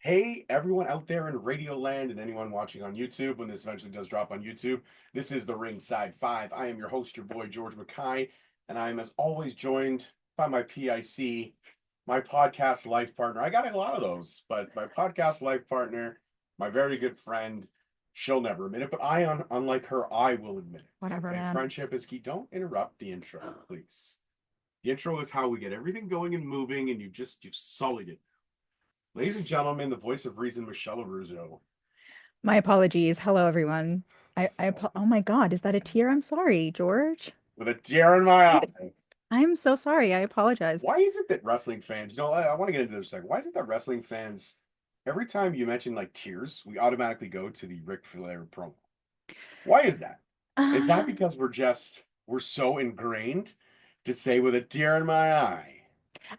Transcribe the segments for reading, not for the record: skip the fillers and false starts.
Hey, everyone out there in Radio Land and anyone watching on YouTube when this eventually does drop on YouTube. This is the Ringside Five. I am your host, your boy, George Mackay, and I am, as always, joined by my PIC, my podcast life partner. I got a lot of those, but my podcast life partner, my very good friend, she'll never admit it, but unlike her, I will admit it. Whatever, Okay, man. friendship is key. Don't interrupt the intro, please. The intro is how we get everything going and moving, and you've sullied it. Ladies and gentlemen, the voice of reason, Michelle Aruzo. My apologies. Hello, everyone. Oh my God, is that a tear? I'm sorry, George. With a tear in my Yes. eye. I'm so sorry. I apologize. Why is it that wrestling fans, I want to get into this second. Why is it that wrestling fans, every time you mention like tears, we automatically go to the Ric Flair promo? Why is that? Is that Uh, because we're so ingrained to say with a tear in my eye?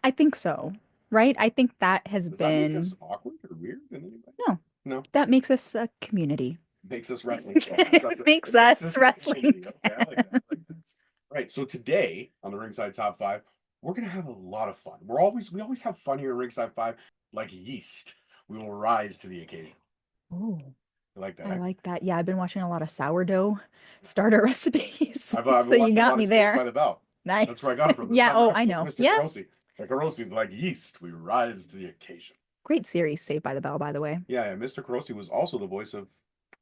I think so, right? I think that has Does that make us been, awkward or weird than anybody? no, No. that makes us a community. Makes us wrestling fans. That's It it. makes It makes us us a wrestling community. Okay, I like that. I like that. fans. Right. So today on the Ringside Top Five, we're gonna have a lot of fun. We always have fun here at Ringside Five, like yeast. We will rise to the occasion. Oh, I like that. I Eh? like that. Yeah, I've been watching a lot of sourdough starter recipes. I've So been you watching a got lot me of Saved by there. the Bell. That's Nice. where I got it from. The Yeah, summer oh, I episode with know. Mr. Yeah. Carosi. Like Carosi's like yeast. We rise to the occasion. Great series, Saved by the Bell, by the way. Yeah, Mr. Carosi was also the voice of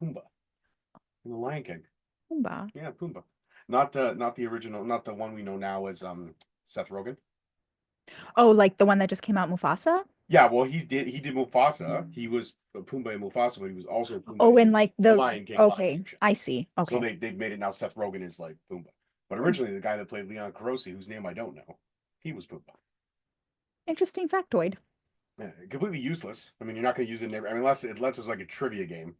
Pumbaa in The Lion King. Humba. Yeah, Pumbaa. Not the original, not the one we know now as Seth Rogen. Oh, like the one that just came out, Mufasa? Yeah, well, he did Mufasa. He was Pumbaa in Mufasa, but he was also Pumbaa Oh, and in like the the Lion King live okay, action. I see. So Okay. they've made it now. Seth Rogen is like Pumbaa, but Hmm. originally the guy that played Leon Carosi, whose name I don't know, he was Pumbaa. Interesting factoid. Yeah, completely useless. I mean, you're not going to use it in every. I mean, unless it's like a trivia game.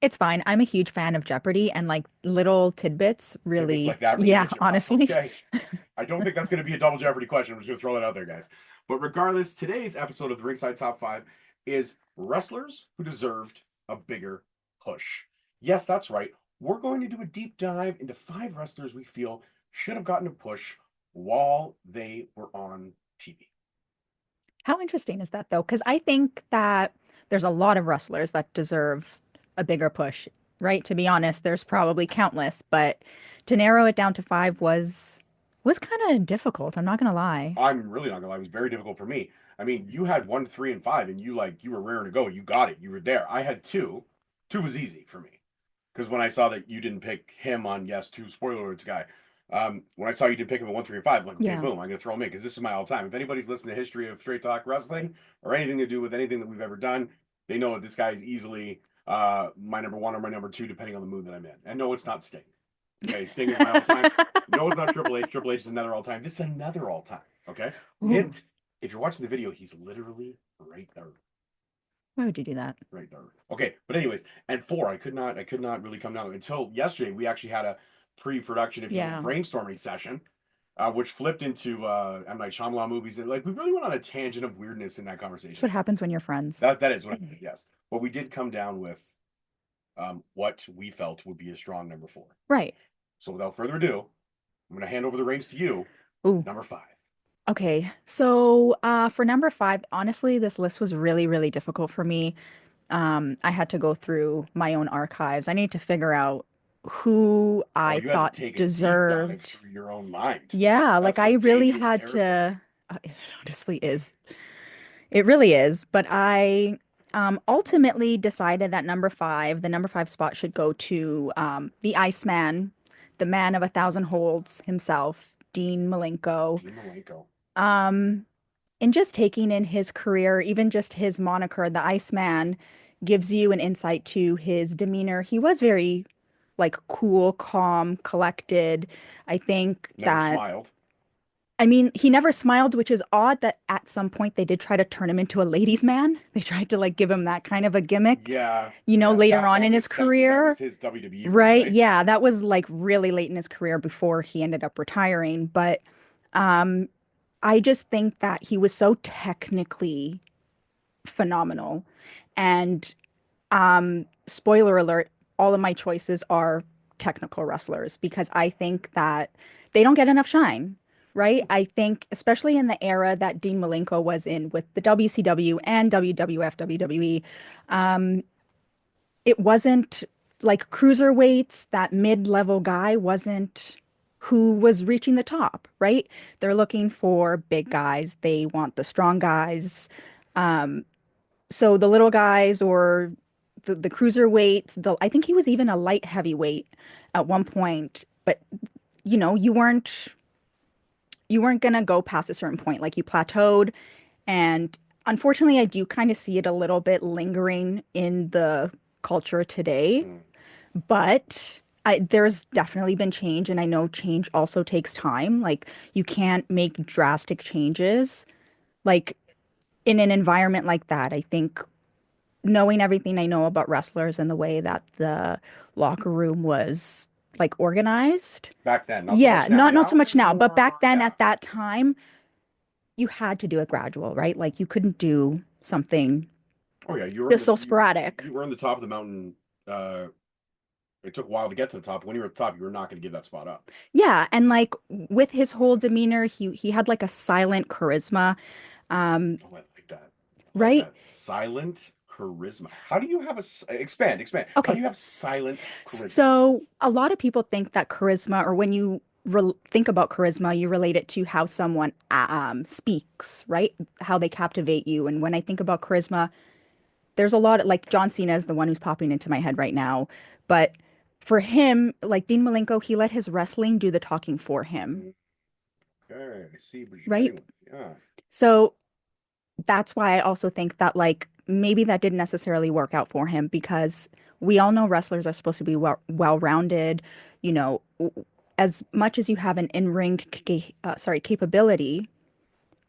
It's fine. I'm a huge fan of Jeopardy and like little tidbits Tidbits really, like that really yeah, get you. Wow, honestly. okay. I don't think that's going to be a double Jeopardy question. I'm just going to throw that out there, guys. But regardless, today's episode of the Ringside Top Five is wrestlers who deserved a bigger push. Yes, that's right. We're going to do a deep dive into five wrestlers we feel should have gotten a push while they were on TV. How interesting is that though? Because I think that there's a lot of wrestlers that deserve a bigger push, right? To be honest, there's probably countless, but to narrow it down to five was kind of difficult. I'm not gonna lie. I'm really not gonna lie, it was very difficult for me. I mean, you had one, three, and five, and you were raring to go. You got it. You were there. I had two. Two was easy for me because when I saw that you didn't pick him on yes two spoiler alerts guy, when I saw you did pick him at one, three, and five, I'm like okay, Yeah. boom, I'm gonna throw him in because this is my all time. If anybody's listened to history of Straight Talk Wrestling or anything to do with anything that we've ever done, they know that this guy is easily my number one or my number two, depending on the mood that I'm in. And no, it's not Sting. Okay, Sting is my all time. No, it's not Triple H. Triple H is another all time. This is another all time. Okay. Ooh, Hint: if you're watching the video, he's literally right there, why would you do that? right there. Okay, but anyways, and four, I could not really come down until yesterday. We actually had a pre-production, if you will, Yeah. brainstorming session, which flipped into M. Night Shyamalan movies, and like we really went on a tangent of weirdness in that That's conversation. what happens when you're friends. That is what I think. Yes, but we did come down with what we felt would be a strong number four. Right. So without further ado, I'm going to hand over the reins to you. Ooh. Number five. Okay. So, for number five, honestly, this list was really, really difficult for me. I had to go through my own archives. I need to figure out who Oh, I you had to thought take a deep dive deserved. through your own mind. Yeah, like That's I some really dangerous had territory. to, it honestly is. It really is. But I ultimately decided that the number five spot should go to the Iceman, the man of a thousand holds himself, Dean Malenko. Dean Malenko. Um, and just taking in his career, even just his moniker, the Iceman, gives you an insight to his demeanor. He was very like cool, calm, collected. I think Never that smiled. I mean, he never smiled, which is odd that at some point they did try to turn him into a ladies' man. They tried to like give him that kind of a gimmick, Yeah, later That on in his that was career. his WWE run, Right? right? Yeah, that was like really late in his career before he ended up retiring. But um, I just think that he was so technically phenomenal. And spoiler alert, all of my choices are technical wrestlers because I think that they don't get enough shine, right? I think, especially in the era that Dean Malenko was in with the WCW and WWF, WWE, um, it wasn't like cruiserweights, that mid-level guy wasn't who was reaching the top, right? They're looking for big guys. They want the strong guys. So the little guys or the cruiserweights, I think he was even a light heavyweight at one point, but you know, you weren't gonna go past a certain point. Like you plateaued, and unfortunately, I do kind of see it a little bit lingering in the culture today. Mm. But there's definitely been change, and I know change also takes time. Like you can't make drastic changes, like in an environment like that. I think knowing everything I know about wrestlers and the way that the locker room was like organized. Back then, not so Yeah, much now. not so Now much there's now, but more, back then yeah. at that time, you had to do it gradual, right? Like you couldn't do something Oh yeah, you were in just the so sporadic. you were in the top of the mountain. Uh, it took a while to get to the top. When you were at the top, you were not going to give that spot up. Yeah, and like with his whole demeanor, he had like a silent charisma, um, Oh, I like that. I like right? that. Silent charisma. How do you have expand? How do Okay, you have silent charisma? so a lot of people think that charisma, or when you think about charisma, you relate it to how someone speaks, right? How they captivate you. And when I think about charisma, there's a lot like John Cena is the one who's popping into my head right now. But for him, like Dean Malenko, he let his wrestling do the talking for him, Okay, I see where you're right? getting with. Yeah, So that's why I also think that like maybe that didn't necessarily work out for him because we all know wrestlers are supposed to be well-rounded, you know, as much as you have an in-ring capability,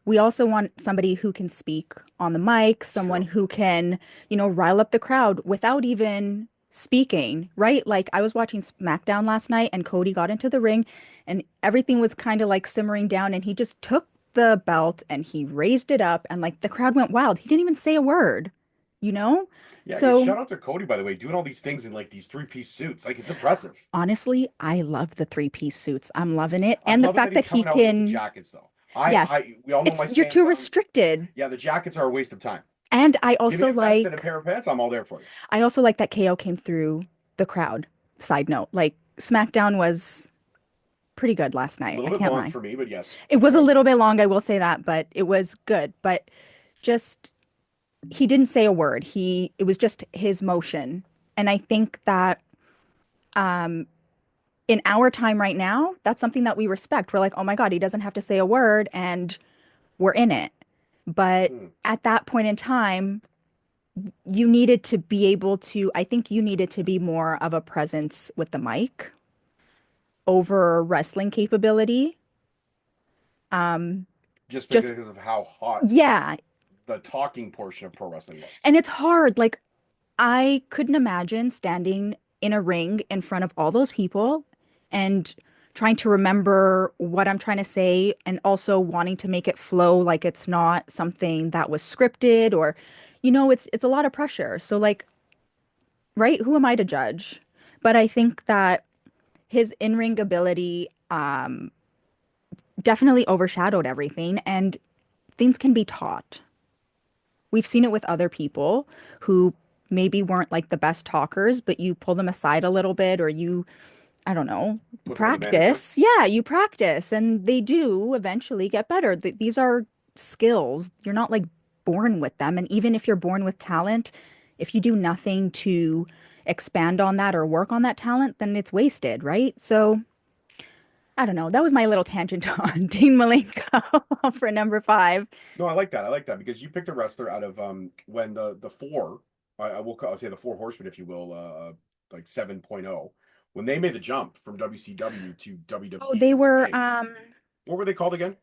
we also want somebody who can speak on the mic, someone sure. who can, rile up the crowd without even speaking, right? Like I was watching SmackDown last night and Cody got into the ring and everything was kind of like simmering down and he just took the belt and he raised it up and like the crowd went wild. He didn't even say a word, you know? Yeah, and So shout out to Cody, by the way, doing all these things in like these three-piece suits. Like it's impressive. honestly, I love the three-piece suits. I'm loving it. I'm And the loving that fact he's that he coming out with the can, jackets though. yes, We all know it's my you're stance too on. restricted. Yeah, the jackets are a waste of time. And I Give me also a vest and a like pair of pants. I'm all there for you. I also like that KO came through the crowd. Side note, like SmackDown was pretty good last A night. little I bit can't long lie. for me, but yes, It was a good. little bit long, I will say that, but it was good. But just he didn't say a word. It was just his motion. And I think that in our time right now, that's something that we respect. We're like, "Oh my God, he doesn't have to say a word and we're in it." But Hmm. at that point in time, you needed to be able to, I think you needed to be more of a presence with the mic over wrestling capability. Just Just because of how hot yeah, the talking portion of pro wrestling was. and it's hard. Like I couldn't imagine standing in a ring in front of all those people and trying to remember what I'm trying to say and also wanting to make it flow like it's not something that was scripted or it's a lot of pressure. So like, right, who am I to judge? But I think that his in-ring ability definitely overshadowed everything and things can be taught. We've seen it with other people who maybe weren't like the best talkers, but you pull them aside a little bit or I don't know, Put them on the manager. practice. Yeah, you practice and they do eventually get better. These are skills. You're not like born with them. And even if you're born with talent, if you do nothing to expand on that or work on that talent, then it's wasted, right? So I don't know. That was my little tangent on Dean Malenko for number five. No, I like that. I like that because you picked a wrestler out of when the four I'll say the four horsemen, if you will, like 7.0, when they made the jump from WCW to Oh, WWE, they it was were big. What were they called again?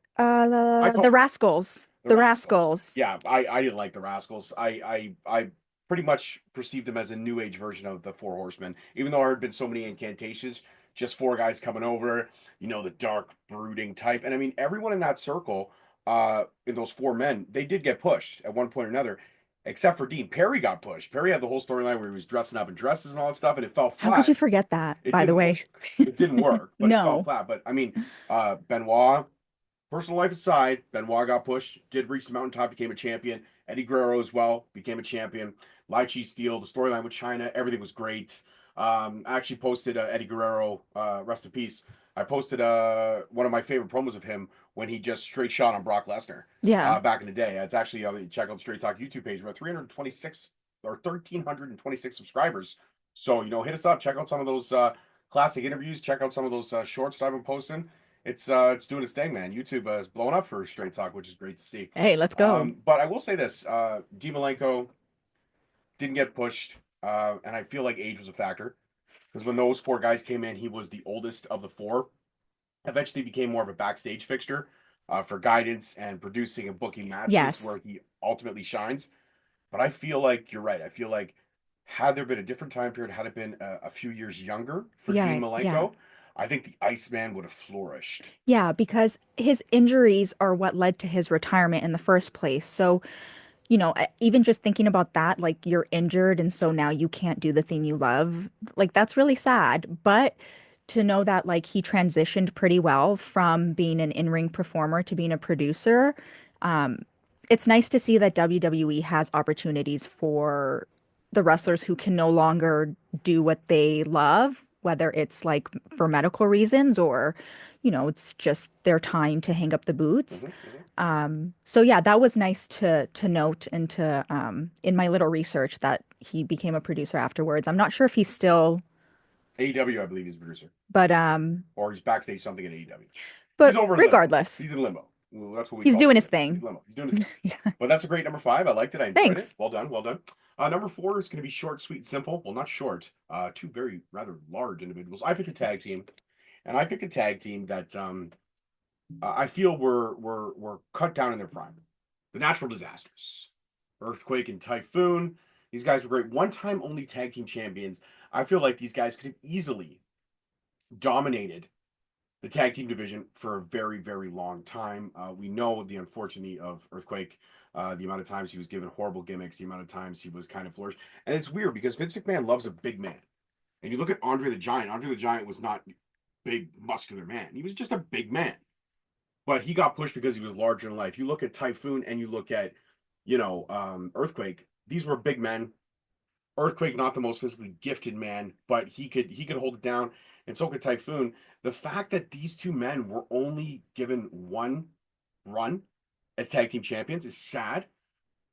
I the call Rascals. the The Rascals. Rascals. Yeah, I didn't like the Rascals. I pretty much perceived them as a new age version of the Four Horsemen, even though there had been so many incantations. Just four guys coming over, the dark, brooding type. And I mean, everyone in that circle, in those four men, they did get pushed at one point or another, except for Dean. Perry got pushed. Perry had the whole storyline where he was dressing up in dresses and all that stuff, and it fell How could you flat. forget that, It by the didn't way? work. It didn't work, but it fell No. flat. But I mean, Benoit. personal life aside, Benoit got pushed, did reach the mountaintop, became a champion. Eddie Guerrero as well became a champion. Lai Chi Steel, the storyline with China, everything was great. I actually posted Eddie Guerrero, rest in peace. I posted one of my favorite promos of him when he just straight shot on Brock Lesnar Yeah. back in the day. It's actually check out the Straight Talk YouTube page. We're at 326 or 1,326 subscribers. So hit us up. Check out some of those classic interviews. Check out some of those shorts that I've been posting. It's doing its thing, man. YouTube is blowing up for Straight Talk, which is great to see. Hey, let's go. But I will say this: D. Malenko didn't get pushed, and I feel like age was a factor because when those four guys came in, he was the oldest of the four. Eventually, became more of a backstage fixture for guidance and producing and booking matches, Yes. where he ultimately shines. But I feel like you're right. I feel like had there been a different time period, had it been a few years younger for Dean Yeah. Yeah. Malenko, I think the Iceman would have flourished. Yeah, because his injuries are what led to his retirement in the first place. So, even just thinking about that, like you're injured and so now you can't do the thing you love, like that's really sad. But to know that like he transitioned pretty well from being an in-ring performer to being a producer, um, it's nice to see that WWE has opportunities for the wrestlers who can no longer do what they love, whether it's like for medical reasons or, it's just their time to hang up the boots. Hmm. So yeah, that was nice to note and to in my little research that he became a producer afterwards. I'm not sure if he's still, AEW, I believe he's a producer, but or he's backstage something at AEW. He's but over in limbo. regardless, He's in limbo. Well, that's what we he's call it doing over his there. He's thing. limbo. He's doing his thing. Yeah. But that's a great number five. I liked it. I enjoyed it. Thanks. Well done. Well done. Number four is going to be short, sweet, and simple. Well, not short. Two very rather large individuals. I picked a tag team, and I picked a tag team that I feel were cut down in their prime. The Natural Disasters, Earthquake and Typhoon. These guys were great. One time only tag team champions. I feel like these guys could have easily dominated the tag team division for a very, very long time. We know the unfortunity of Earthquake, the amount of times he was given horrible gimmicks, the amount of times he was kind of flourished. And it's weird because Vince McMahon loves a big man. And you look at Andre the Giant. Andre the Giant was not big, muscular man. He was just a big man. But he got pushed because he was larger than life. You look at Typhoon and you look at, Earthquake. These were big men. Earthquake, not the most physically gifted man, but he could hold it down, and so could Typhoon. The fact that these two men were only given one run as tag team champions is sad.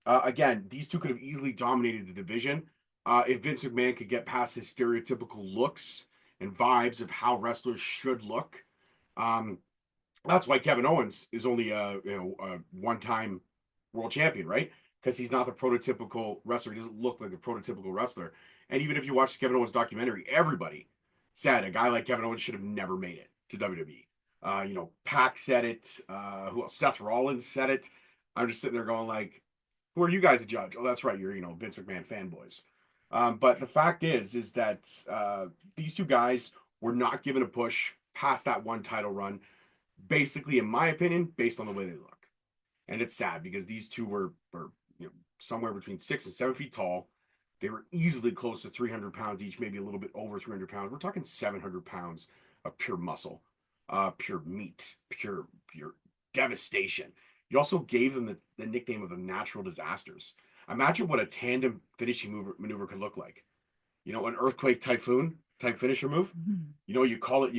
Again, these two could have easily dominated the division if Vince McMahon could get past his stereotypical looks and vibes of how wrestlers should look. Um, that's why Kevin Owens is only a one-time world champion, right? Because he's not the prototypical wrestler. He doesn't look like a prototypical wrestler. And even if you watch the Kevin Owens documentary, everybody said a guy like Kevin Owens should have never made it to WWE. Pac said it. Who else? Seth Rollins said it. I'm just sitting there going like, who are you guys to judge? Oh, that's right. You're Vince McMahon fanboys. But the fact is that these two guys were not given a push past that one title run basically, in my opinion, based on the way they look. And it's sad because these two were somewhere between 6 and 7 feet tall. They were easily close to 300 pounds each, maybe a little bit over 300 pounds. We're talking 700 pounds of pure muscle, pure meat, pure devastation. You also gave them the nickname of the Natural Disasters. Imagine what a tandem finishing maneuver could look like. An earthquake typhoon type finisher move. Mhm. You call it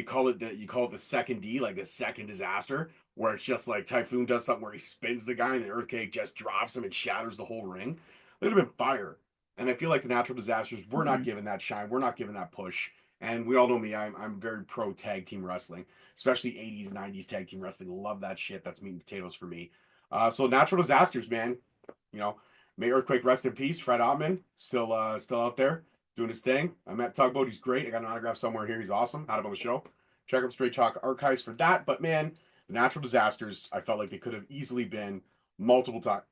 the second D, like the second disaster, where it's just like Typhoon does something where he spins the guy and the earthquake just drops him and shatters the whole ring. It would have been fire. And I feel like the natural disasters we're not Mhm. given that shine, we're not given that push. And we all know me, I'm very pro tag team wrestling, especially 80s, 90s tag team wrestling. Love that shit. That's meat and potatoes for me. So natural disasters, man. You know, may Earthquake rest in peace. Fred Ottman still out there doing his thing. I met Tugboat. He's great. I got an autograph somewhere here. He's awesome. Had him on the show. Check out the Straight Talk archives for that. But man, the natural disasters, I felt like they could have easily been multiple time,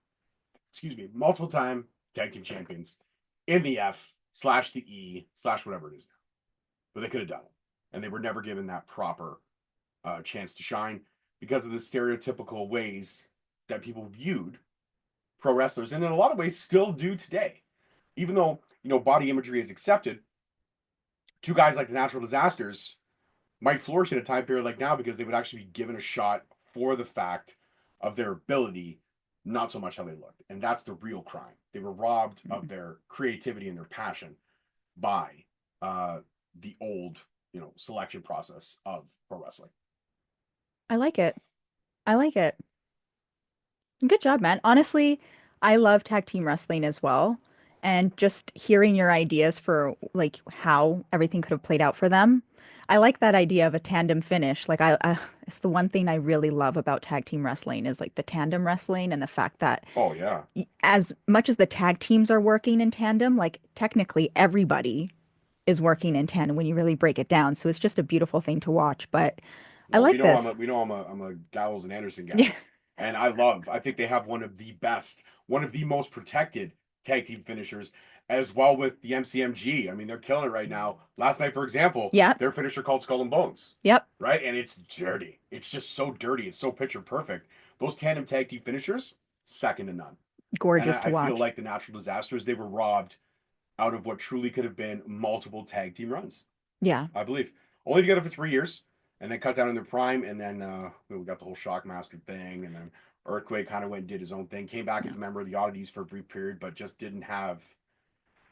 multiple time tag team champions in the F slash the E slash whatever it is now. But they could have done it. And they were never given that proper chance to shine because of the stereotypical ways that people viewed pro wrestlers, and in a lot of ways still do today. Even though body imagery is accepted, two guys like the natural disasters might flourish in a time period like now because they would actually be given a shot for the fact of their ability, not so much how they looked. And that's the real crime. They were robbed of their creativity and their passion by uh, the old, selection process of pro wrestling. I like it. I like it. Good job, man. Honestly, I love tag team wrestling as well. And just hearing your ideas for like how everything could have played out for them. I like that idea of a tandem finish. It's the one thing I really love about tag team wrestling is like the tandem wrestling and the fact that Oh yeah. as much as the tag teams are working in tandem, like technically everybody is working in tandem when you really break it down. So it's just a beautiful thing to watch. But I Well, like this. I'm a Gallows and Anderson Yeah. guy, and I think they have one of the best, one of the most protected tag team finishers, as well with the MCMG. I mean, they're killing it right now. Last night, for example, Yep. their finisher called Skull and Bones, Yep. right? And it's dirty. It's just so dirty. It's so picture perfect. Those tandem tag team finishers, second to none. And Gorgeous to I feel watch. like the Natural Disasters, they were robbed out of what truly could have been multiple tag team runs. Yeah. I believe. Only together for 3 years, and then cut down in their prime, and then we got the whole Shockmaster thing, and then Earthquake kind of went and did his own thing. Came back Yeah. as a member of the Oddities for a brief period, but just didn't have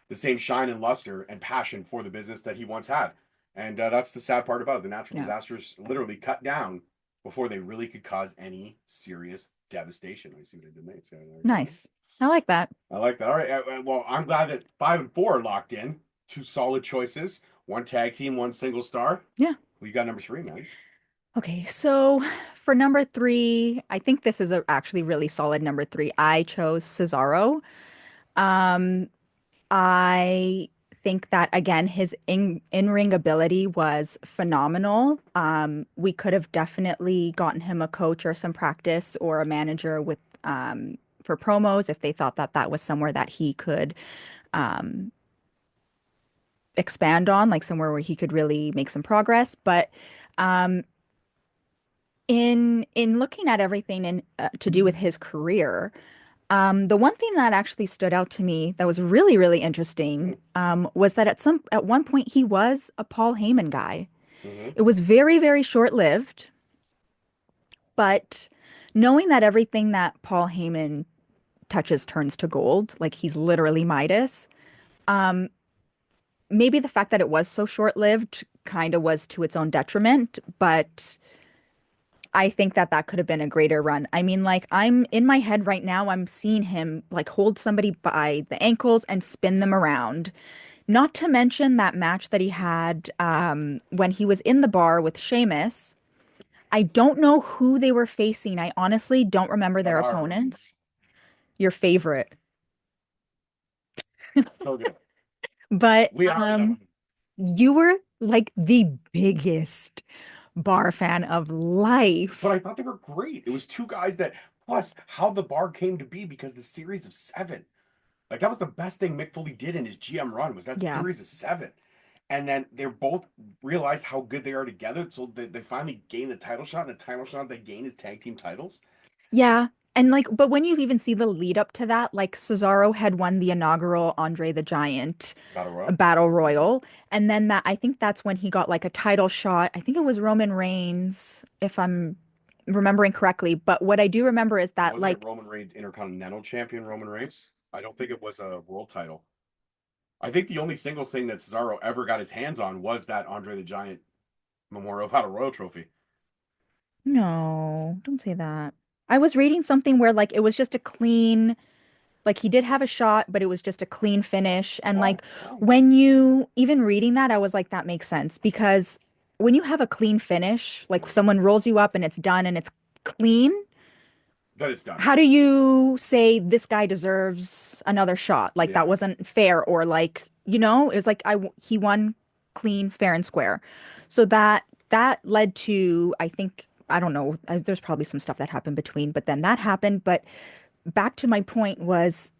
the same shine and luster and passion for the business that he once had. And that's the sad part about it. The Natural Yeah. Disasters literally cut down before they really could cause any serious devastation. I see what I did there. Nice. I like that. I like that. All right. Well, I'm glad that 5 and 4 are locked in. Two solid choices. One tag team, one single star. Yeah. We got number 3, man. Okay, so for number three, I think this is a actually really solid number three. I chose Cesaro. Um, I think that again, his in-ring ability was phenomenal. We could have definitely gotten him a coach or some practice or a manager with for promos if they thought that that was somewhere that he could um expand on, like somewhere where he could really make some progress. But um in looking at everything in to do with his career, the one thing that actually stood out to me that was really, really interesting was that at one point he was a Paul Heyman guy. Mm-hmm. It was very, very short-lived, but knowing that everything that Paul Heyman touches turns to gold, like he's literally Midas, maybe the fact that it was so short-lived kind of was to its own detriment, but I think that that could have been a greater run. I mean, like I'm in my head right now, I'm seeing him like hold somebody by the ankles and spin them around. Not to mention that match that he had when he was in the bar with Sheamus. I don't know who they were facing. I honestly don't remember their Oh, I remember. opponents. Your favorite. So good. But We are. you were like the biggest bar fan of But I life. thought they were great. It was two guys that, plus, how the bar came to be because the series of 7. Like, that was the best thing Mick Foley did in his GM run was that Yeah. series of 7. And then they both realized how good they are together. So they finally gained the title shot, and the title shot they gained is tag team titles. Yeah. And like, but when you even see the lead up to that, like Cesaro had won the inaugural Andre the Giant Battle Royal. Battle Royal. And then that, I think that's when he got like a title shot. I think it was Roman Reigns, if I'm remembering correctly. But what I do remember is that, Wasn't it like, Roman Reigns Intercontinental Champion Roman Reigns? I don't think it was a world title. I think the only singles thing that Cesaro ever got his hands on was that Andre the Giant Memorial Battle Royal trophy. no, don't say that. I was reading something where like it was just a clean, like he did have a shot, but it was just a clean finish. And Oh, like oh. when you even reading that, I was like, that makes sense because when you have a clean finish, like Mm. someone rolls you up and it's done and it's clean, That it's done. how do you say this guy deserves another shot? Like that Yeah. wasn't fair or like, it was like he won clean, fair and square. So that led to, I think, I don't know, there's probably some stuff that happened between, but then that happened. But back to my point was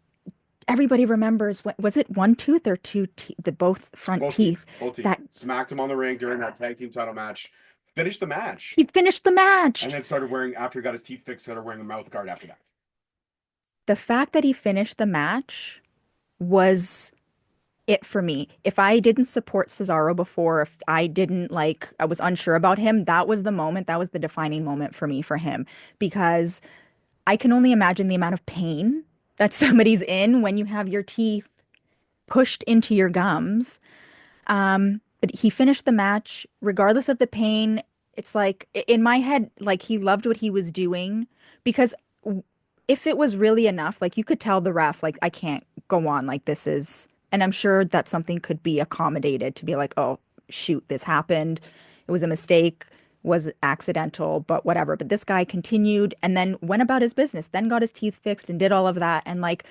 everybody remembers was it one tooth or two te the both front Both teeth. teeth Both teeth. that Smacked him on the ring during that tag team title match. Finished the match. he finished the And match. then started wearing, after he got his teeth fixed, started wearing a mouth guard after that. The fact that he finished the match was it for me. If I didn't support Cesaro before, if I didn't like, I was unsure about him, that was the moment, that was the defining moment for me for him because I can only imagine the amount of pain that somebody's in when you have your teeth pushed into your gums. But he finished the match regardless of the pain. It's like in my head, like he loved what he was doing because if it was really enough, like you could tell the ref, like I can't go on like this is, and I'm sure that something could be accommodated to be like, oh, shoot, this happened. It was a mistake, was accidental, but whatever. But this guy continued and then went about his business, then got his teeth fixed and did all of that. And like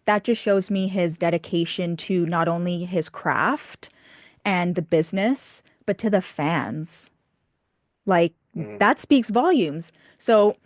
that just shows me his dedication to not only his craft and the business, but to the fans. Like Mhm. that speaks volumes. So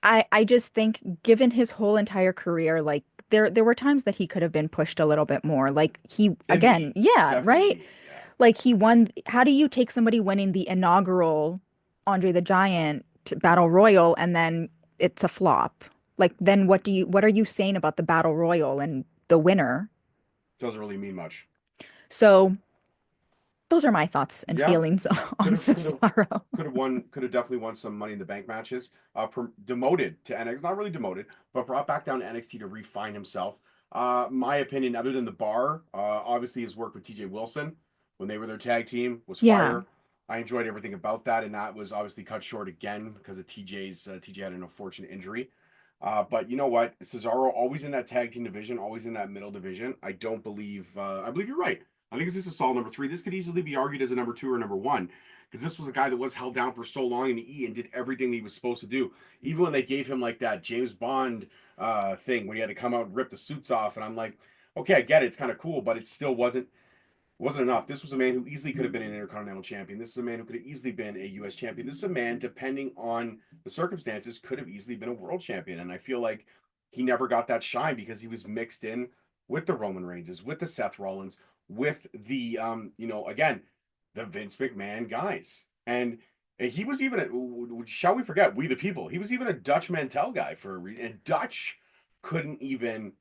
I just think given his whole entire career, like there were times that he could have been pushed a little bit more. Like he In again, heat, yeah, definitely in right? heat. Yeah. Like he won. How do you take somebody winning the inaugural Andre the Giant Battle Royal and then it's a flop? Like then what are you saying about the Battle Royal and the winner? Doesn't really mean much. So those are my thoughts and Yeah. feelings on Could have, could have, Cesaro. could have definitely won some Money in the Bank matches. Demoted to NXT, not really demoted, but brought back down to NXT to refine himself. My opinion, other than the bar, obviously his work with TJ Wilson when they were their tag team was Yeah. fire. I enjoyed everything about that, and that was obviously cut short again because of TJ's. TJ had an unfortunate injury. But you know what? Cesaro always in that tag team division, always in that middle division. I don't believe. I believe you're right. I think this is a solid number three. This could easily be argued as a number two or number one because this was a guy that was held down for so long in the E and did everything he was supposed to do. Even when they gave him like that James Bond thing when he had to come out and rip the suits off, and I'm like, okay, I get it, it's kind of cool, but it still wasn't enough. This was a man who easily could have been an Intercontinental Champion. This is a man who could have easily been a U.S. Champion. This is a man, depending on the circumstances, could have easily been a World Champion. And I feel like he never got that shine because he was mixed in with the Roman Reigns, with the Seth Rollins, with the again, the Vince McMahon guys. And he was even shall we forget, we the people. He was even a Dutch Mantel guy for a reason. And Dutch couldn't even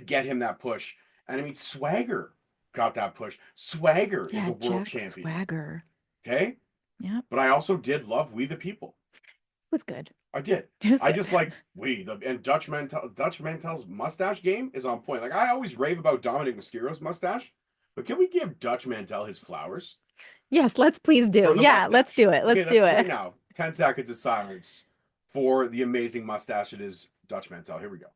get him that push. And I mean, Swagger got that push. Swagger is a Yeah, world Jack champion. Swagger. Okay. Yep. But I also did love We the People. It was good. I did. It was I good. just like and Dutch Mantel's mustache game is on point. Like I always rave about Dominic Mysterio's mustache, but can we give Dutch Mantel his flowers Yes, let's please do. for the Yeah, let's mustache? do it. Let's Okay, do let's right it. now. 10 seconds of silence for the amazing mustache it is Dutch Mantel. Here we go.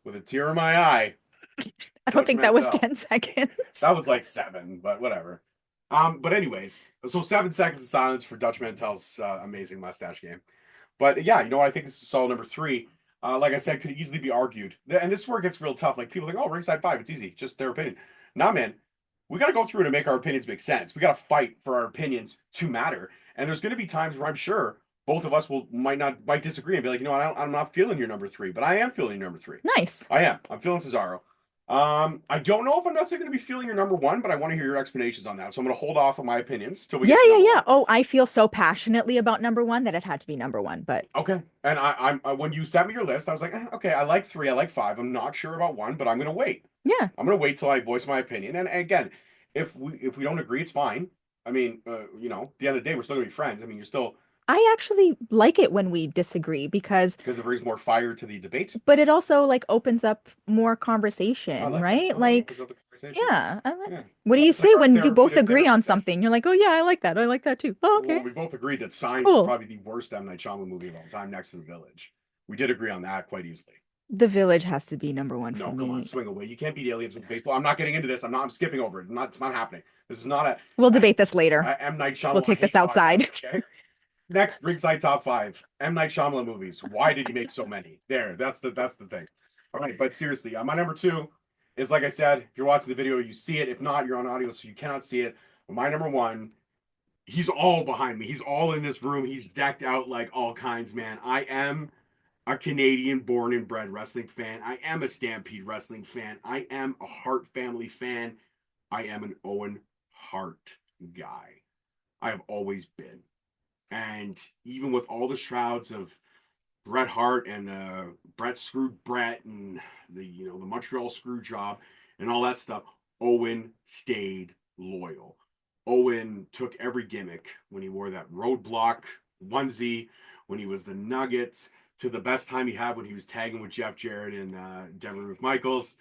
With a tear in my eye, I don't Dutch think that was Mantel. 10 seconds. That was like seven, but whatever. But anyways, so 7 seconds of silence for Dutch Mantel's amazing mustache game. But yeah, you know what? I think this is solid number three. Like I said, could easily be argued, and this is where it gets real tough. Like people think, oh, ringside five, it's easy, just their opinion. Nah, man, we got to go through to make our opinions make sense. We got to fight for our opinions to matter. And there's going to be times where I'm sure both of us might disagree and be like, you know, I'm not feeling your number three, but I am feeling your number three. Nice. I am. I'm feeling Cesaro. I don't know if I'm necessarily going to be feeling your number one, but I want to hear your explanations on that. So I'm going to hold off on my opinions till we Yeah, get to yeah, number yeah. one. Oh, I feel so passionately about number one that it had to be number one. But Okay. And when you sent me your list, I was like, okay, I like three, I like five. I'm not sure about one, but I'm going to wait. yeah, I'm going to wait till I voice my opinion. And again, if we don't agree, it's fine. I mean, at the end of the day, we're still going to be friends. I mean, you're still I actually like it when we disagree because, because it brings more fire to the debate. but it also like opens up more I conversation, like that. right? Oh, it opens Like, up the conversation. yeah. Yeah, What do you it's like say our when you both therapeutic agree on therapy session. something? You're like, oh yeah, I like that. I like that too. Oh, Well, okay, we both agreed that Signs is cool. probably the worst M. Night Shyamalan movie of all time, next to The Village. We did agree on that quite easily. The Village has to be number one for No, come on, me. swing away. You can't beat aliens with baseball. I'm not getting into this. I'm skipping over it. It's not happening. This is not We'll debate this later. M. Night We'll Shyamalan take this hate outside. podcast. Okay. Next, Ringside top five. M. Night Shyamalan movies. Why did he make so many? There, that's the thing. All right, but seriously, my number two is like I said. If you're watching the video, you see it. If not, you're on audio, so you cannot see it. But my number one, he's all behind me. He's all in this room. He's decked out like all kinds, man. I am a Canadian born and bred wrestling fan. I am a Stampede wrestling fan. I am a Hart family fan. I am an Owen Hart guy. I have always been. And even with all the shrouds of Bret Hart and Bret screwed Bret and the Montreal screw job and all that stuff. Owen stayed loyal. Owen took every gimmick when he wore that roadblock onesie, when he was the Nuggets, to the best time he had when he was tagging with Jeff Jarrett and Devin Ruth Michaels.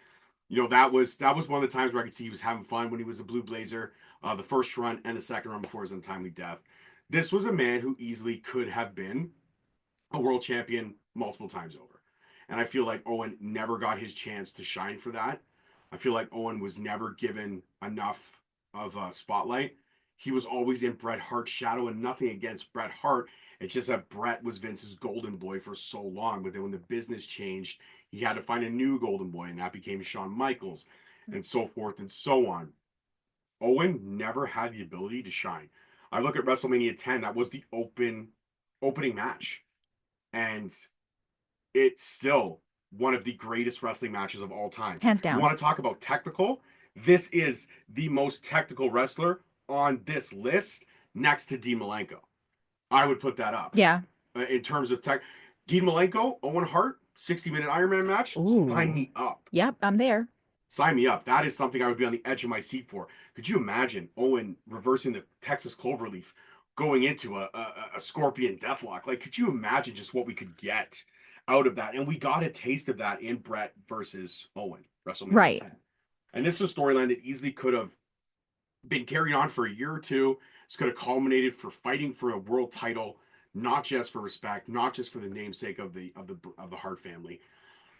That was one of the times where I could see he was having fun when he was a Blue Blazer, the first run and the second run before his untimely death. This was a man who easily could have been a world champion multiple times over. And I feel like Owen never got his chance to shine for that. I feel like Owen was never given enough of a spotlight. He was always in Bret Hart's shadow, and nothing against Bret Hart. It's just that Bret was Vince's golden boy for so long. But then when the business changed, he had to find a new golden boy, and that became Shawn Michaels, and so forth and so on. Owen never had the ability to shine. I look at WrestleMania 10, that was the opening match. And it's still one of the greatest wrestling matches of all time. Hands You down. want to talk about technical? This is the most technical wrestler on this list next to Dean Malenko. I would put that up Yeah. in terms of tech. Dean Malenko, Owen Hart, 60-minute Iron Man match. Sign Ooh. me up. Yep, I'm there. Sign me up. That is something I would be on the edge of my seat for. Could you imagine Owen reversing the Texas Cloverleaf, going into a Scorpion Deathlock? Like, could you imagine just what we could get out of that? And we got a taste of that in Bret versus Owen, WrestleMania Right. 10. And this is a storyline that easily could have been carried on for a year or two. This could have culminated for fighting for a world title, not just for respect, not just for the namesake of the Hart family.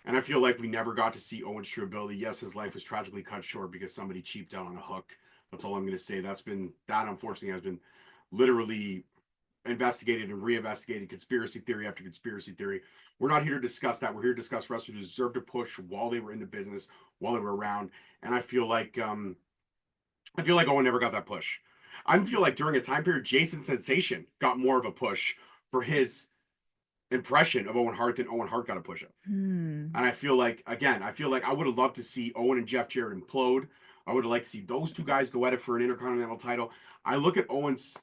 And I feel like we never got to see Owen's true ability. Yes, his life was tragically cut short because somebody cheaped out on a hook. That's all I'm going to say. That unfortunately has been literally investigated and reinvestigated, conspiracy theory after conspiracy theory. We're not here to discuss that. We're here to discuss wrestlers who deserved a push while they were in the business, while they were around. And I feel like Owen never got that push. I feel like during a time period, Jason Sensation got more of a push for his impression of Owen Hart than Owen Hart got a push of. Hmm. And I feel like, again, I would have loved to see Owen and Jeff Jarrett implode. I would have liked to see those two guys go at it for an Intercontinental title. I look at Owen's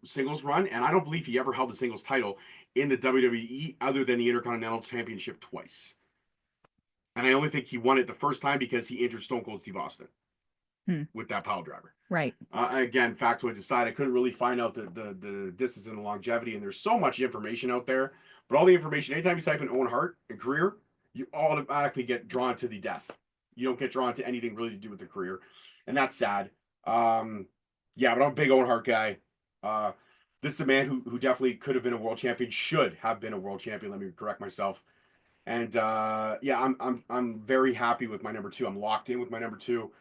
singles run, and I don't believe he ever held a singles title in the WWE other than the Intercontinental Championship twice. And I only think he won it the first time because he injured Stone Cold Steve Austin Hmm. with that pile driver. Right. Again, factoids aside, I couldn't really find out the distance and the longevity, and there's so much information out there. But all the information, anytime you type in Owen Hart and career, you automatically get drawn to the death. You don't get drawn to anything really to do with the career, and that's sad. Yeah, but I'm a big Owen Hart guy. Uh, this is a man who definitely could have been a world champion, should have been a world champion. Let me correct myself. And yeah, I'm very happy with my number two. I'm locked in with my number two.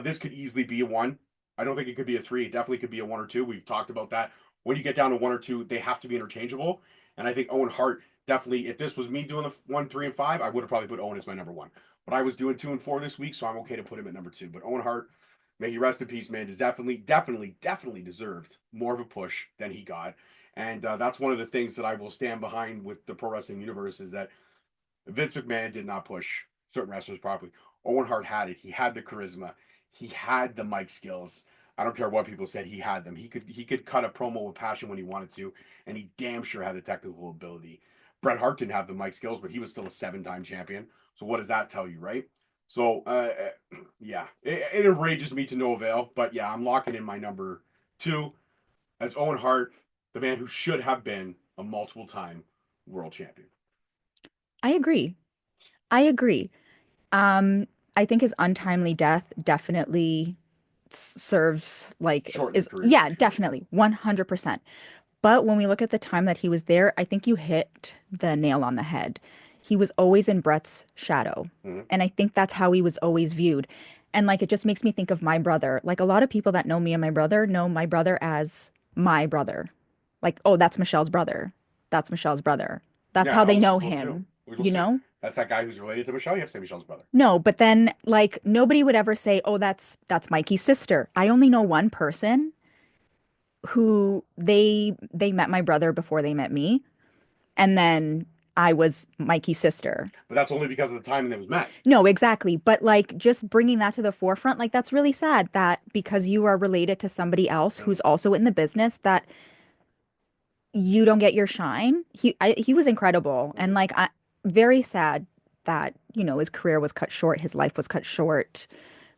This could easily be a one. I don't think it could be a three. It definitely could be a one or two. We've talked about that. When you get down to one or two, they have to be interchangeable. And I think Owen Hart definitely, if this was me doing the one, three, and five, I would have probably put Owen as my number one. But I was doing two and four this week, so I'm okay to put him at number two. But Owen Hart, may he rest in peace, man, is definitely deserved more of a push than he got. And that's one of the things that I will stand behind with the pro wrestling universe is that Vince McMahon did not push certain wrestlers properly. Owen Hart had it. He had the charisma. He had the mic skills. I don't care what people said. He had them. He could cut a promo with passion when he wanted to, and he damn sure had the technical ability. Bret Hart didn't have the mic skills, but he was still a seven-time champion. So what does that tell you, right? So yeah, it enrages me to no avail. But yeah, I'm locking in my number two as Owen Hart, the man who should have been a multiple-time world champion. I agree. I agree. Um, I think his untimely death definitely serves like Shortened his is career yeah, for sure. definitely 100%. But when we look at the time that he was there, I think you hit the nail on the head. He was always in Brett's shadow. Mhm. And I think that's how he was always viewed. And like it just makes me think of my brother. Like a lot of people that know me and my brother know my brother as my brother. Like, oh, that's Michelle's brother. That's Michelle's brother. That's Yeah, how they most know people do. him, We'll you see. know? That's that guy who's related to Michelle. You have to say Michelle's brother. No, but then like nobody would ever say, "Oh, that's Mikey's sister." I only know one person who they met my brother before they met me, and then I was Mikey's sister. But that's only because of the time that was met. No, exactly. But like just bringing that to the forefront, like that's really sad that because you are related to somebody else who's Mhm. also in the business that you don't get your shine. He was incredible, and Mhm. like I very sad that, his career was cut short, his life was cut short,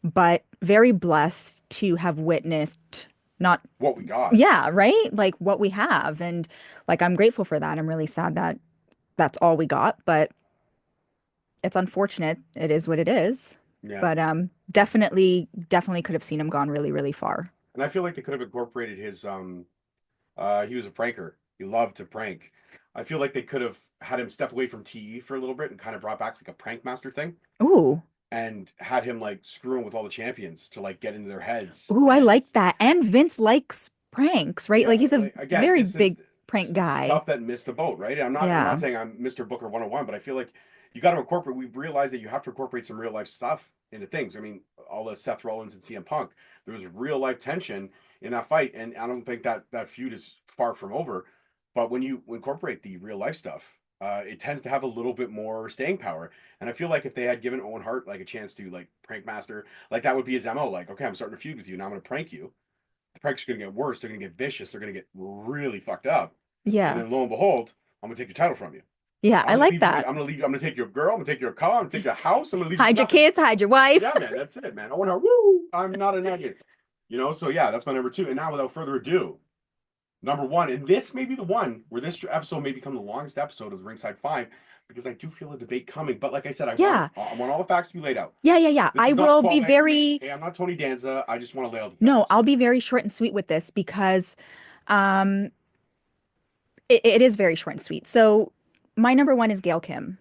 but very blessed to have witnessed not What we got. yeah, right? Like what we have, and like I'm grateful for that. I'm really sad that that's all we got, but it's unfortunate. It is what it is. Yeah. But definitely could have seen him gone really, really far. And I feel like they could have incorporated his he was a pranker. He loved to prank. I feel like they could have had him step away from TE for a little bit and kind of brought back like a prank master thing Ooh. and had him like screwing with all the champions to like get into their heads. Ooh, I And like that. And Vince likes pranks, right? Like yeah, he's a like again, very this is big prank guy. stuff that missed the boat, right? I'm not Yeah. saying I'm Mr. Booker 101, but I feel like you got to incorporate. We've realized that you have to incorporate some real life stuff into things. I mean, all the Seth Rollins and CM Punk, there was real life tension in that fight, and I don't think that feud is far from over. But when you incorporate the real life stuff, it tends to have a little bit more staying power. And I feel like if they had given Owen Hart like a chance to like prank master, like that would be his MO. Like, okay, I'm starting a feud with you, now I'm going to prank you. The pranks are going to get worse. They're going to get vicious. They're going to get really fucked up. And Yeah. then lo and behold, I'm gonna take your title from you. Yeah, I I'm gonna like leave you. that. I'm gonna leave. I'm gonna take your girl. I'm gonna take your car. I'm gonna take your house. I'm gonna leave you with Hide your nothing. kids, hide your wife. Yeah, man, that's it, man. I want her. Woo! I'm not a nugget. So yeah, that's my number two. And now, without further ado, number one, and this may be the one where this episode may become the longest episode of the Ringside Five, because I do feel a debate coming. But like I said, Yeah. I want all the facts to be laid out. Yeah. This I is not will be 12 anchor me. very, Hey, I'm not Tony Danza. I just want to lay out the no, facts. I'll be very short and sweet with this because um it is very short and sweet. So my number one is Gail Kim.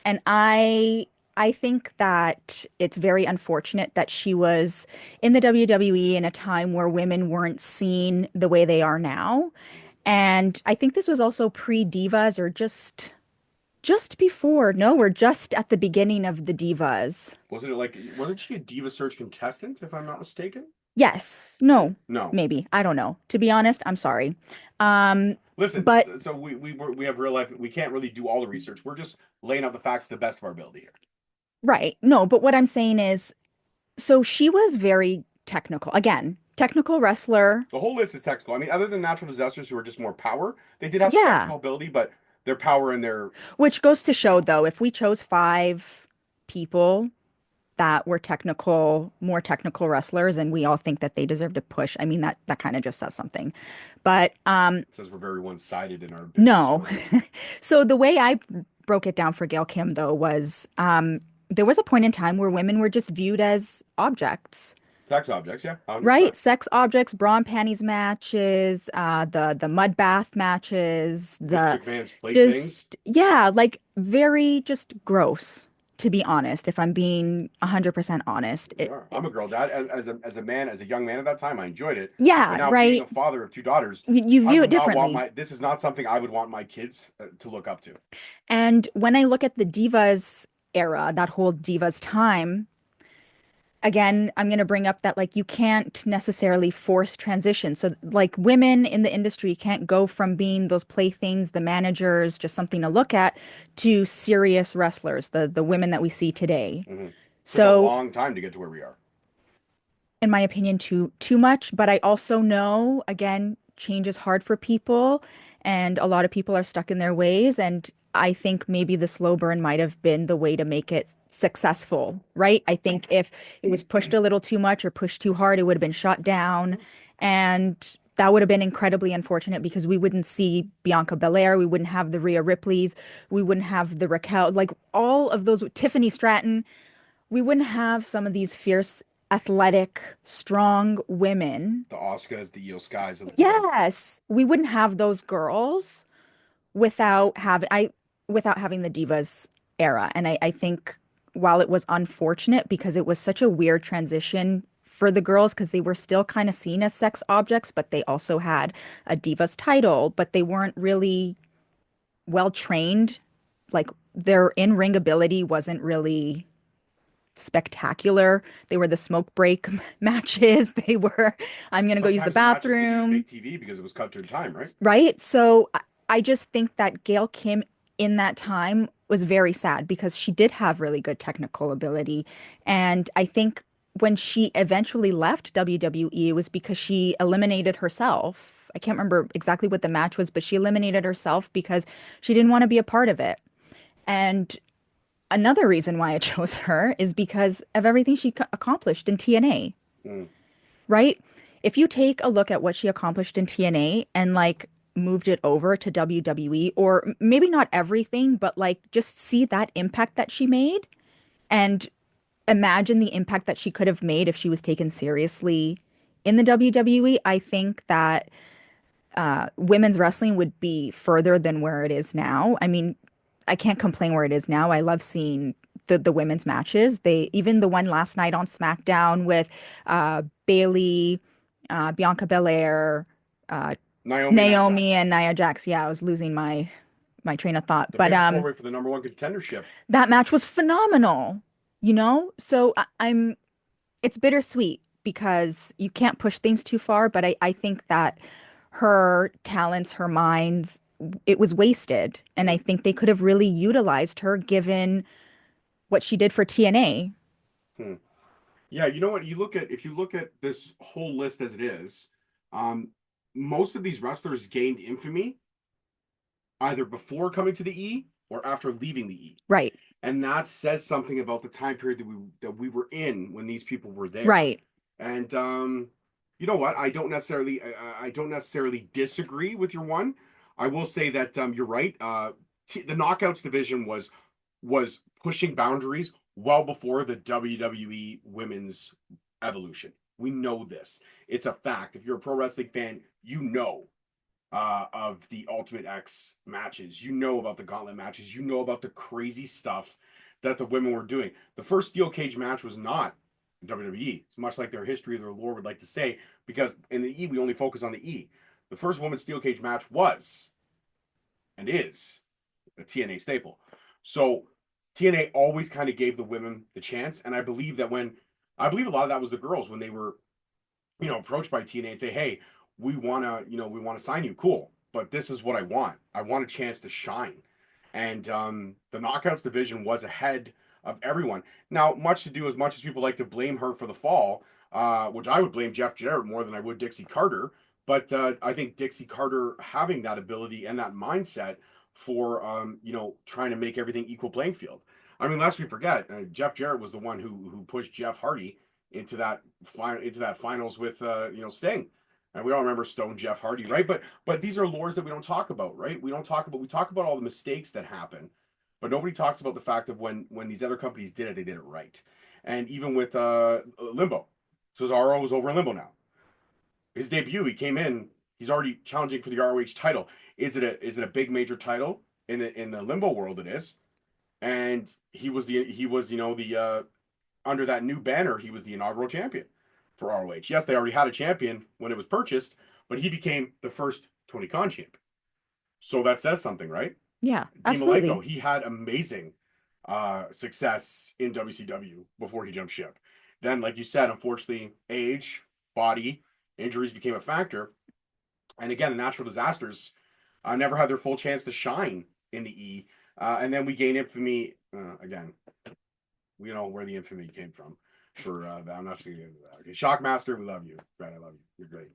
And I think that it's very unfortunate that she was in the WWE in a time where women weren't seen the way they are now. And I think this was also pre-Divas or just before. No, we're just at the beginning of the Divas. Wasn't it like? Wasn't she a Diva Search contestant? If I'm not mistaken. Yes. No. No. Maybe. I don't know. To be honest, I'm sorry. Um, Listen, but so we have real life. We can't really do all the research. We're just laying out the facts to the best of our ability here. right. No, but what I'm saying is, so she was very technical. Again, technical wrestler. The whole list is technical. I mean, other than natural disasters who are just more power, they did have some Yeah. technical ability, but their power and their Which goes to show, though, if we chose five people that were more technical wrestlers, and we all think that they deserve to push, I mean, that kind of just says something. But says we're very one-sided in our business no. choices. So the way I broke it down for Gail Kim, though, was there was a point in time where women were just viewed as objects. Tax objects, yeah, Right, 100%. sex objects, bra and panties matches, the mud bath matches, Vince the McMahon's playthings. just yeah, like very just gross, to be honest, if I'm being 100% honest. Yeah, I'm a girl dad. As a man, as a young man at that time, I enjoyed it. But Yeah, now being right. a father of two daughters, You I view would it not want differently. my. This is not something I would want my kids to look up to. And when I look at the Divas era, that whole Divas time, again, I'm going to bring up that like you can't necessarily force transition. So like women in the industry can't go from being those playthings, the managers, just something to look at, to serious wrestlers, the women that we see today. Mm-hmm. Took a So long time to get to where we are. in my opinion, too much, but I also know, again, change is hard for people and a lot of people are stuck in their ways, and I think maybe the slow burn might have been the way to make it successful, right? I think if it was pushed a little too much or pushed too hard, it would have been shot down. And that would have been incredibly unfortunate because we wouldn't see Bianca Belair, we wouldn't have the Rhea Ripleys, we wouldn't have the Raquel, like all of those, Tiffany Stratton, we wouldn't have some of these fierce, athletic, strong women. The Oscars, the Io Skies of the world. Yes, we wouldn't have those girls without having the Divas era. And I think while it was unfortunate because it was such a weird transition for the girls because they were still kind of seen as sex objects, but they also had a Divas title, but they weren't really well trained. Like their in-ring ability wasn't really spectacular. They were the smoke break matches. They were, I'm gonna go use the Sometimes the matches didn't even bathroom, make TV because it was cut to time, right? right? So I just think that Gail Kim in that time was very sad because she did have really good technical ability. And I think when she eventually left WWE, it was because she eliminated herself I can't remember exactly what the match was, but she eliminated herself because she didn't want to be a part of it. And another reason why I chose her is because of everything she accomplished in TNA, Mm. right? If you take a look at what she accomplished in TNA and like moved it over to WWE, or maybe not everything, but like just see that impact that she made and imagine the impact that she could have made if she was taken seriously in the WWE, I think that women's wrestling would be further than where it is now. I mean, I can't complain where it is now. I love seeing the women's matches. They even the one last night on SmackDown with Bailey, Bianca Belair, uh, Naomi and Nia Naomi, Jax. and Nia Jax. Yeah, I was losing my train of thought, The but fatal four-way for the number one contendership. that match was phenomenal. So I'm it's bittersweet because you can't push things too far, but I think that her talents, her minds, it was wasted. And I Mm. think they could have really utilized her given what she did for TNA. Hmm. Yeah, you know what? If you look at this whole list as it is, um, most of these wrestlers gained infamy either before coming to the E or after leaving the E. Right, And that says something about the time period that we were in when these people were there. right. And you know what? I don't necessarily disagree with your one. I will say that you're right. The knockouts division was pushing boundaries well before the WWE women's evolution. We know this. It's a fact. If you're a pro wrestling fan, you know of the Ultimate X matches. You know about the gauntlet matches. You know about the crazy stuff that the women were doing. The first steel cage match was not WWE. It's much like their history, their lore would like to say, because in the E, we only focus on the E. The first women's steel cage match was and is a TNA staple. So TNA always kind of gave the women the chance. And I believe a lot of that was the girls when they were approached by TNA and say, "Hey, we want to sign you. Cool, but this is what I want. I want a chance to shine." And the Knockouts division was ahead of everyone. Now, as much as people like to blame her for the fall, which I would blame Jeff Jarrett more than I would Dixie Carter. But I think Dixie Carter having that ability and that mindset for trying to make everything equal playing field. I mean, lest we forget, Jeff Jarrett was the one who pushed Jeff Hardy into that finals with Sting. And we all remember Stone Jeff Hardy, right? But these are lores that we don't talk about, right? We talk about all the mistakes that happen, but nobody talks about the fact of when these other companies did it, they did it right. And even with Limbo, Cesaro is over in Limbo now. His debut, he came in, he's already challenging for the ROH title. Is it a big major title in the Limbo world? It is, and he was the under that new banner, he was the inaugural champion for ROH. Yes, they already had a champion when it was purchased, but he became the first Tony Khan champion. So that says something, right? Yeah, Team Malenko, absolutely. he had amazing success in WCW before he jumped ship. Then, like you said, unfortunately, age, body, injuries became a factor. And again, the natural disasters never had their full chance to shine in the E. And then we gain infamy again. We know where the infamy came from for that. I'm not going to get into that. Okay, Shockmaster, we love you. Brad, I love you. You're great.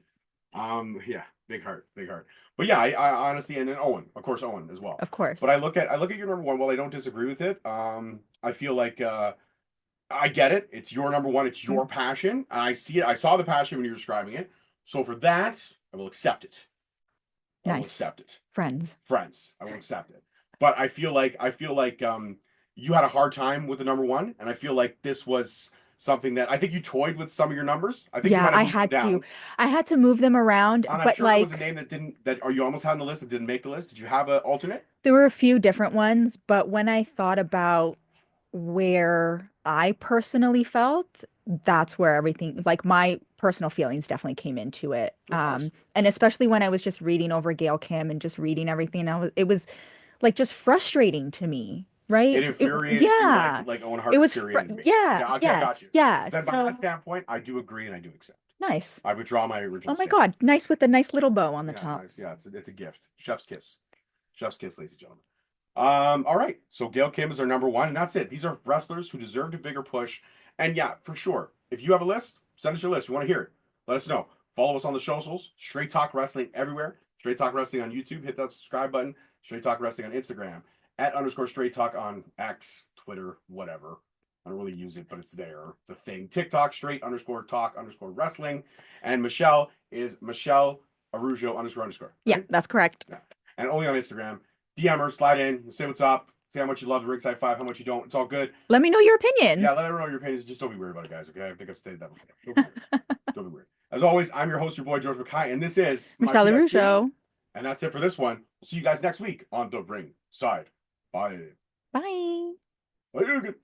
Yeah, big heart, big heart. But yeah, I honestly, and then Owen, of course, Owen as well. Of course. But I look at your number one. While I don't disagree with it, I feel like I get it. It's your number one. It's Mm. your passion. And I see it. I saw the passion when you were describing it. So for that, I will accept it. I will Nice. accept it. Friends. Friends, I will accept it. But I feel like you had a hard time with the number one, and I feel like this was something that I think you toyed with some of your numbers. I think you Yeah, might have moved them down, I had to move them around, and I'm but sure there was a like name that didn't that or you almost had on the list that didn't make the list. Did you have an alternate? there were a few different ones, but when I thought about where I personally felt, that's where everything, like my personal feelings definitely came into it. Of course. And especially when I was just reading over Gail Kim and just reading everything, it was like just frustrating to me, It right? infuriated you Yeah, like Owen it Hart was, infuriated me. yeah, Yeah, okay, I got yes, you. yes. Then by that So standpoint, I do agree and I do accept. nice. I withdraw my Oh original my statement. God, nice with a nice little bow on the Yeah, top. nice. Yeah, it's a gift. Chef's kiss. Chef's kiss, ladies and gentlemen. All right. So Gail Kim is our number one, and that's it. These are wrestlers who deserved a bigger push. And yeah, for sure. If you have a list, send us your list. We want to hear it. Let us know. Follow us on the socials. Straight Talk Wrestling everywhere. Straight Talk Wrestling on YouTube. Hit that subscribe button. Straight Talk Wrestling on Instagram. @_Straight Talk on X, Twitter, whatever. I don't really use it, but it's there. It's a thing. TikTok, straight_talk_wrestling. And Michelle is Michelle Arujo __. Yeah, Right? that's correct. Yeah. And only on Instagram. DM her, slide in, say what's up, say how much you love the Ringside 5, how much you don't. It's all good. Let me know your opinions. Yeah, let everyone know your opinions. Just don't be weird about it, guys, okay? I think I've stated that before. Don't be weird. Don't be weird. As always, I'm your host, your boy, George McKay, and this is Michelle Arujo. And that's it for this one. We'll see you guys next week on The Ringside. Bye. Bye. Bye.